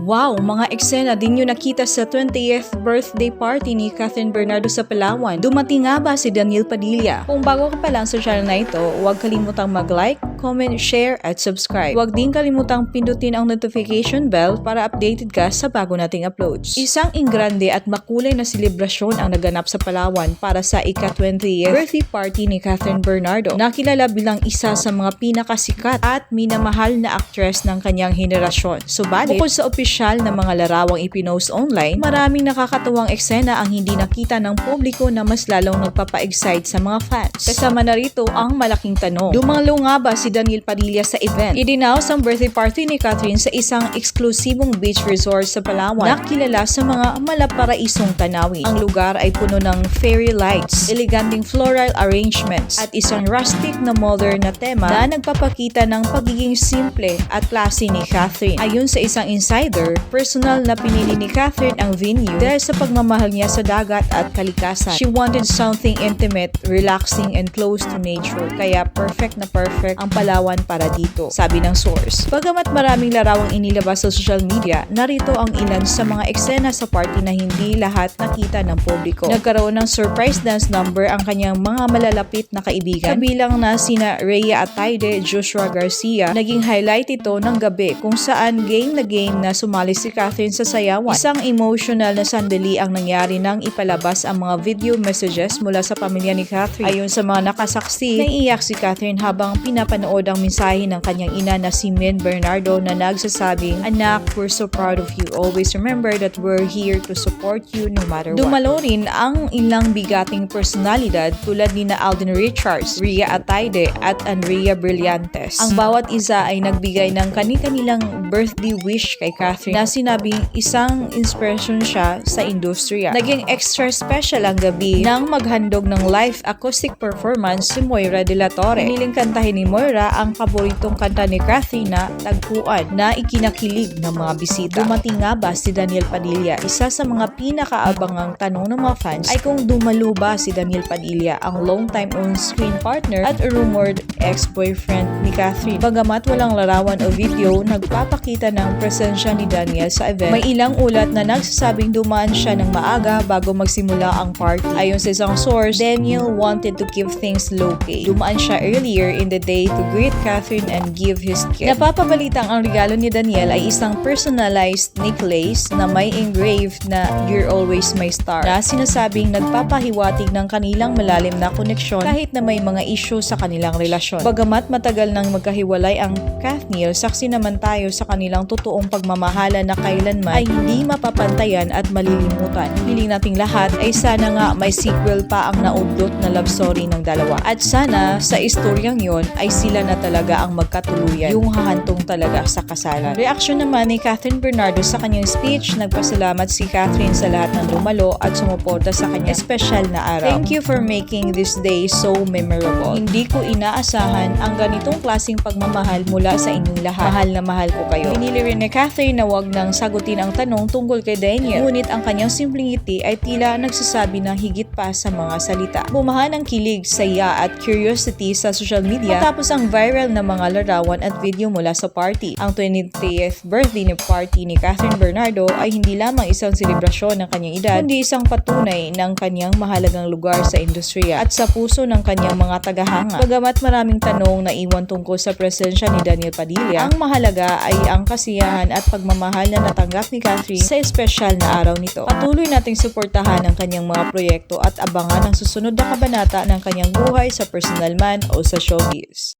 Wow, mga eksena din nyo nakita sa 20th birthday party ni Catherine Bernardo sa Palawan. Dumating nga ba si Daniel Padilla? Kung bago ka pa lang sa channel na ito, huwag kalimutang mag-like, comment, share, at subscribe. Huwag din kalimutang pindutin ang notification bell para updated ka sa bago nating uploads. Isang ingrande at makulay na selebrasyon ang naganap sa Palawan para sa ika-20th birthday party ni Catherine Bernardo. Nakilala bilang isa sa mga pinakasikat at minamahal na actress ng kanyang henerasyon. Subalit, bukod sa opisyal na mga larawang ipinost online, maraming nakakatuwang eksena ang hindi nakita ng publiko na mas lalong nagpapa-excite sa mga fans. Kasama na rito ang malaking tanong. Dumalo nga ba si Daniel Padilla sa event? Idinaos ang birthday party ni Catherine sa isang eksklusibong beach resort sa Palawan na kilala sa mga malaparaisong tanawin. Ang lugar ay puno ng fairy lights, eleganteng floral arrangements at isang rustic na modern na tema na nagpapakita ng pagiging simple at classy ni Catherine. Ayon sa isang insider, personal na pinili ni Catherine ang venue dahil sa pagmamahal niya sa dagat at kalikasan. She wanted something intimate, relaxing, and close to nature. Kaya perfect na perfect ang Palawan para dito, sabi ng source. Bagamat maraming larawang inilabas sa social media, narito ang ilan sa mga eksena sa party na hindi lahat nakita ng publiko. Nagkaroon ng surprise dance number ang kanyang mga malalapit na kaibigan, kabilang na sina Rhea Atayde, Joshua Garcia. Naging highlight ito ng gabi kung saan game na sumali si Catherine sa sayawan. Isang emotional na sandali ang nangyari nang ipalabas ang mga video messages mula sa pamilya ni Catherine. Ayon sa mga nakasaksi, naiiyak si Catherine habang pinapanood ang mensahe ng kanyang ina na si Min Bernardo na nagsasabing, "Anak, we're so proud of you. Always remember that we're here to support you no matter what." Dumalo rin ang ilang bigating personalidad tulad ni Alden Richards, Rhea Atayde at Andrea Brillantes. Ang bawat isa ay nagbigay ng kani-kanilang birthday wish kay Catherine na sinabing isang inspiration siya sa industriya. Naging extra special ang gabi nang maghandog ng live acoustic performance si Moira de la Torre. Piniling kantahin ni Moira ang paboritong kanta ni Catherine na Tagpuan na ikinakilig ng mga bisita. Dumating nga ba si Daniel Padilla? Isa sa mga pinakaabangang tanong ng mga fans ay kung dumalo ba si Daniel Padilla, ang long-time on-screen partner at rumored ex-boyfriend ni Catherine. Bagamat walang larawan o video, nagpapakita ng presensya ni Daniel sa event. May ilang ulat na nagsasabing dumaan siya ng maaga bago magsimula ang party. Ayon sa isang source, Daniel wanted to keep things low-key. Dumaan siya earlier in the day to greet Catherine and give his gift. Napapabalitang ang regalo ni Daniel ay isang personalized necklace na may engraved na "You're always my star" na sinasabing nagpapahiwatig ng kanilang malalim na koneksyon kahit na may mga issue sa kanilang relasyon. Bagamat matagal nang magkahiwalay ang Kathniel, saksi naman tayo sa kanilang totoong pagmamahala na kailanman ay hindi mapapantayan at malilimutan. Hiling nating lahat ay sana nga may sequel pa ang naudlot na love story ng dalawa. At sana sa istoryang yon ay sila na talaga ang magkatuluyan, yung hahantong talaga sa kasalan. Reaksyon naman ni Catherine Bernardo sa kanyang speech, nagpasalamat si Catherine sa lahat ng dumalo at sumuporta sa kanyang espesyal na araw. "Thank you for making this day so memorable. Hindi ko inaasahan ang ganitong klaseng pagmamahal mula sa inyong lahat. Mahal na mahal ko kayo." Pinili rin ni Catherine na wag nang sagutin ang tanong tungkol kay Daniel. Ngunit ang kanyang simpleng ngiti ay tila nagsasabi ng higit pa sa mga salita. Bumaha ng kilig, saya at curiosity sa social media matapos ang viral na mga larawan at video mula sa party. Ang 20th birthday party ni Catherine Bernardo ay hindi lamang isang selebrasyon ng kanyang edad, kundi isang patunay ng kanyang mahalagang lugar sa industriya at sa puso ng kanyang mga tagahanga. Bagamat maraming tanong na iwan tungkol sa presensya ni Daniel Padilla, ang mahalaga ay ang kasiyahan at pagmamahal na natanggap ni Catherine sa espesyal na araw nito. Patuloy nating suportahan ang kanyang mga proyekto at abangan ang susunod na kabanata ng kanyang buhay sa personal man o sa showbiz.